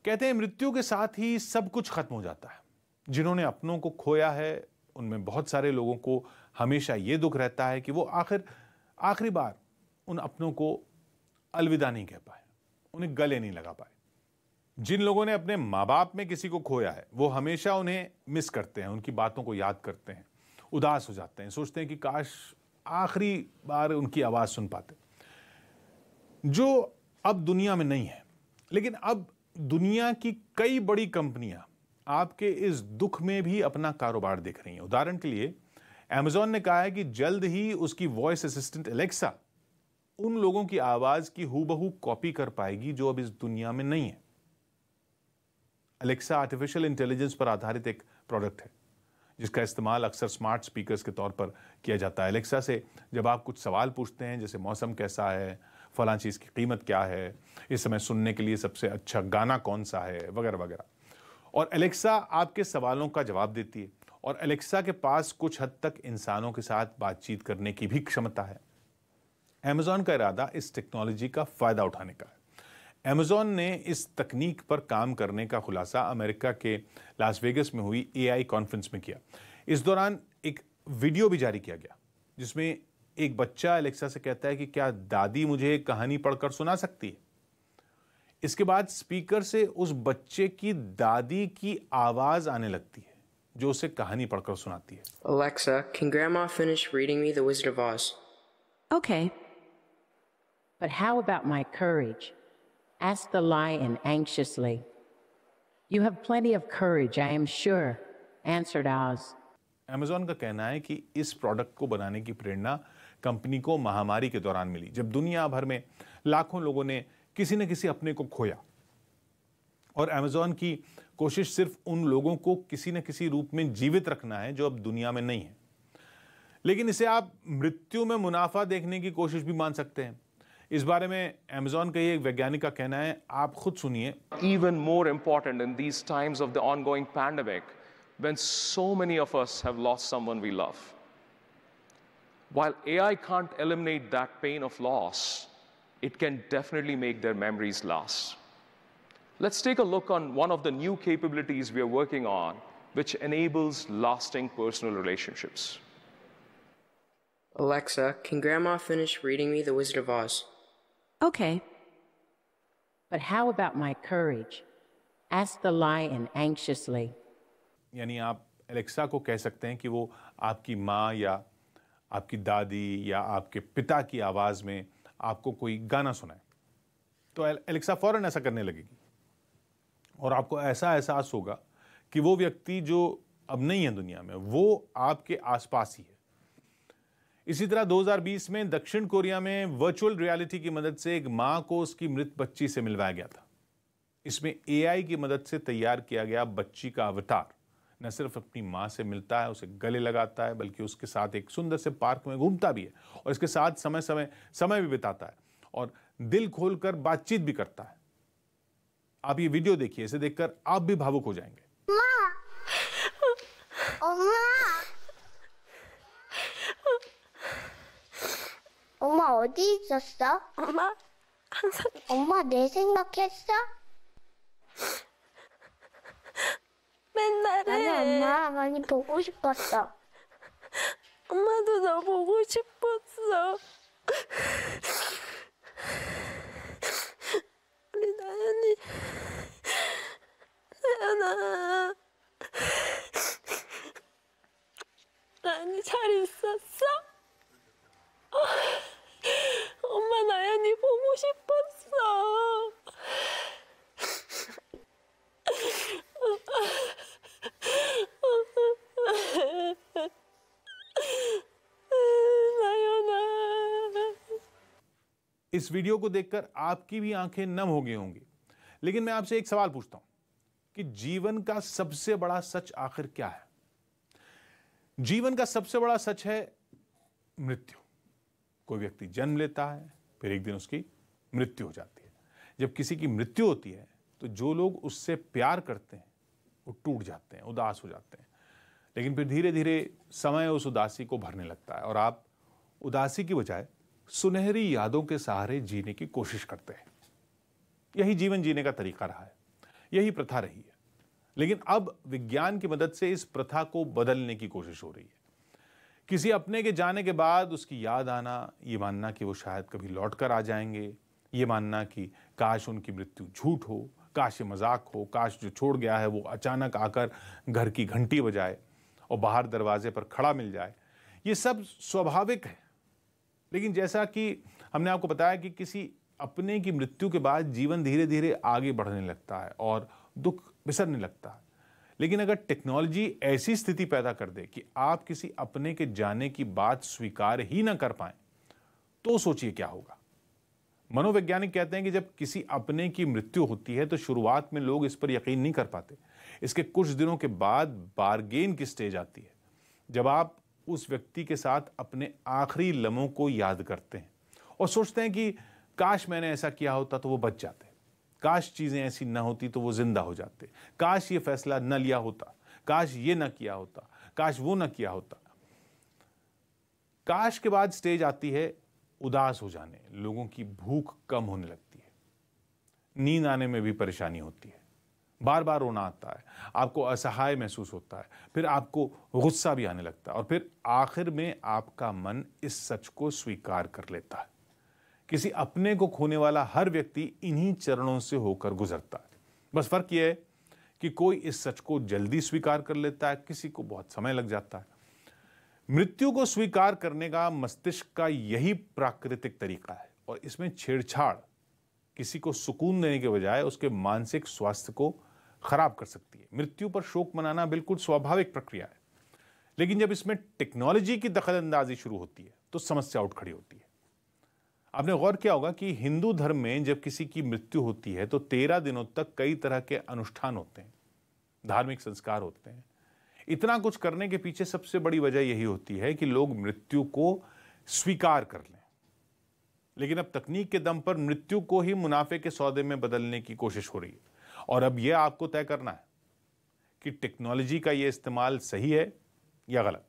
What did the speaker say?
कहते हैं मृत्यु के साथ ही सब कुछ खत्म हो जाता है। जिन्होंने अपनों को खोया है उनमें बहुत सारे लोगों को हमेशा ये दुख रहता है कि वो आखिरी बार उन अपनों को अलविदा नहीं कह पाए, उन्हें गले नहीं लगा पाए। जिन लोगों ने अपने माँ बाप में किसी को खोया है वो हमेशा उन्हें मिस करते हैं, उनकी बातों को याद करते हैं, उदास हो जाते हैं, सोचते हैं कि काश आखिरी बार उनकी आवाज सुन पाते, जो अब दुनिया में नहीं है। लेकिन अब दुनिया की कई बड़ी कंपनियां आपके इस दुख में भी अपना कारोबार देख रही हैं। उदाहरण के लिए Amazon ने कहा है कि जल्द ही उसकी वॉइस असिस्टेंट एलेक्सा उन लोगों की आवाज की हूबहू कॉपी कर पाएगी जो अब इस दुनिया में नहीं है। एलेक्सा आर्टिफिशियल इंटेलिजेंस पर आधारित एक प्रोडक्ट है जिसका इस्तेमाल अक्सर स्मार्ट स्पीकर्स के तौर पर किया जाता है। एलेक्सा से जब आप कुछ सवाल पूछते हैं जैसे मौसम कैसा है, फलां चीज़ की कीमत क्या है, इस समय सुनने के लिए सबसे अच्छा गाना कौन सा है, वगैरह वगैरह, और एलेक्सा आपके सवालों का जवाब देती है। और एलेक्सा के पास कुछ हद तक इंसानों के साथ बातचीत करने की भी क्षमता है। Amazon का इरादा इस टेक्नोलॉजी का फायदा उठाने का है। Amazon ने इस तकनीक पर काम करने का खुलासा अमेरिका के लास वेगस में हुई AI कॉन्फ्रेंस में किया। इस दौरान एक वीडियो भी जारी किया गया जिसमें एक बच्चा एलेक्सा से कहता है कि क्या दादी मुझे एक कहानी पढ़कर सुना सकती है। इसके बाद स्पीकर से उस बच्चे की दादी की आवाज आने लगती है जो उसे कहानी पढ़कर सुनाती है। Alexa, can Grandma finish reading me The Wizard of Oz? Okay. But how about my courage? Asked the lion anxiously. You have plenty of courage, I am sure, answered Oz. Amazon का कहना है कि इस product को बनाने की प्रेरणा company को महामारी के दौरान मिली, जब दुनिया भर में लाखों लोगों ने किसी न किसी अपने को खोया। और Amazon की कोशिश सिर्फ उन लोगों को किसी न किसी रूप में जीवित रखना है जो अब दुनिया में नहीं है। लेकिन इसे आप मृत्यु में मुनाफा देखने की कोशिश भी मान सकते हैं। इस बारे में Amazon के एक वैज्ञानिक का कहना है, आप खुद सुनिए। Even more important in these times of the ongoing pandemic, when so many of us have lost someone we love. While AI can't eliminate that pain of loss, it can definitely make their memories last. Let's take a look on one of the new capabilities we are working on, which enables lasting personal relationships. Alexa, can Grandma finish reading me The Wizard of Oz? Okay. But how about my courage? Asked the lion anxiously. यानी आप Alexa को कह सकते हैं कि वो आपकी माँ या आपकी दादी या आपके पिता की आवाज में आपको कोई गाना सुनाए, तो एलेक्सा फौरन ऐसा करने लगेगी और आपको ऐसा एहसास होगा कि वो व्यक्ति जो अब नहीं है दुनिया में वो आपके आसपास ही है। इसी तरह 2020 में दक्षिण कोरिया में वर्चुअल रियलिटी की मदद से एक मां को उसकी मृत बच्ची से मिलवाया गया था। इसमें AI की मदद से तैयार किया गया बच्ची का अवतार न सिर्फ अपनी मां से मिलता है, उसे गले लगाता है, बल्कि उसके साथ एक सुंदर से पार्क में घूमता भी है और इसके साथ समय भी बिताता है और दिल खोलकर बातचीत भी करता है। आप ये वीडियो देखिए, इसे देखकर आप भी भावुक हो जाएंगे। 엄마 어디 있었어? 엄마 내 생각했어? 맨날 해. 나는 엄마 많이 보고 싶었어. 엄마도 너 보고 싶었어. 우리 나연이, 나연아, 나연이 잘 있었어? 엄마 나연이 보고 싶었어. इस वीडियो को देखकर आपकी भी आंखें नम हो गई होंगी। लेकिन मैं आपसे एक सवाल पूछता हूं कि जीवन का सबसे बड़ा सच आखिर क्या है? जीवन का सबसे बड़ा सच है मृत्यु। कोई व्यक्ति जन्म लेता है, फिर एक दिन उसकी मृत्यु हो जाती है। जब किसी की मृत्यु होती है तो जो लोग उससे प्यार करते हैं वो टूट जाते हैं, उदास हो जाते हैं। लेकिन फिर धीरे धीरे समय उस उदासी को भरने लगता है और आप उदासी की बजाय सुनहरी यादों के सहारे जीने की कोशिश करते हैं। यही जीवन जीने का तरीका रहा है। यही प्रथा रही है। लेकिन अब विज्ञान की मदद से इस प्रथा को बदलने की कोशिश हो रही है। किसी अपने के जाने के बाद उसकी याद आना, ये मानना कि वो शायद कभी लौट कर आ जाएंगे, ये मानना कि काश उनकी मृत्यु झूठ हो, काश ये मजाक हो, काश जो छोड़ गया है वो अचानक आकर घर की घंटी बजाए और बाहर दरवाजे पर खड़ा मिल जाए, ये सब स्वाभाविक है। लेकिन जैसा कि हमने आपको बताया कि किसी अपने की मृत्यु के बाद जीवन धीरे धीरे आगे बढ़ने लगता है और दुख बिसरने लगता है। लेकिन अगर टेक्नोलॉजी ऐसी स्थिति पैदा कर दे कि आप किसी अपने के जाने की बात स्वीकार ही ना कर पाए, तो सोचिए क्या होगा। मनोवैज्ञानिक कहते हैं कि जब किसी अपने की मृत्यु होती है तो शुरुआत में लोग इस पर यकीन नहीं कर पाते। इसके कुछ दिनों के बाद बारगेन की स्टेज आती है, जब आप उस व्यक्ति के साथ अपने आखिरी लम्हों को याद करते हैं और सोचते हैं कि काश मैंने ऐसा किया होता तो वो बच जाते, काश चीजें ऐसी न होती तो वो जिंदा हो जाते, काश ये फैसला न लिया होता, काश ये न किया होता, काश वो न किया होता। काश के बाद स्टेज आती है उदास हो जाने, लोगों की भूख कम होने लगती है, नींद आने में भी परेशानी होती है, बार बार रोना आता है, आपको असहाय महसूस होता है, फिर आपको गुस्सा भी आने लगता है और फिर आखिर में आपका मन इस सच को स्वीकार कर लेता है। किसी अपने को खोने वाला हर व्यक्ति इन्हीं चरणों से होकर गुजरता है। बस फर्क यह है कि कोई इस सच को जल्दी स्वीकार कर लेता है, किसी को बहुत समय लग जाता है। मृत्यु को स्वीकार करने का मस्तिष्क का यही प्राकृतिक तरीका है और इसमें छेड़छाड़ किसी को सुकून देने के बजाय उसके मानसिक स्वास्थ्य को खराब कर सकती है। मृत्यु पर शोक मनाना बिल्कुल स्वाभाविक प्रक्रिया है, लेकिन जब इसमें टेक्नोलॉजी की दखलंदाजी शुरू होती है तो समस्या उठ खड़ी होती है। आपने गौर किया होगा कि हिंदू धर्म में जब किसी की मृत्यु होती है तो 13 दिनों तक कई तरह के अनुष्ठान होते हैं, धार्मिक संस्कार होते हैं। इतना कुछ करने के पीछे सबसे बड़ी वजह यही होती है कि लोग मृत्यु को स्वीकार कर लें। लेकिन अब तकनीक के दम पर मृत्यु को ही मुनाफे के सौदे में बदलने की कोशिश हो रही है और अब यह आपको तय करना है कि टेक्नोलॉजी का यह इस्तेमाल सही है या गलत।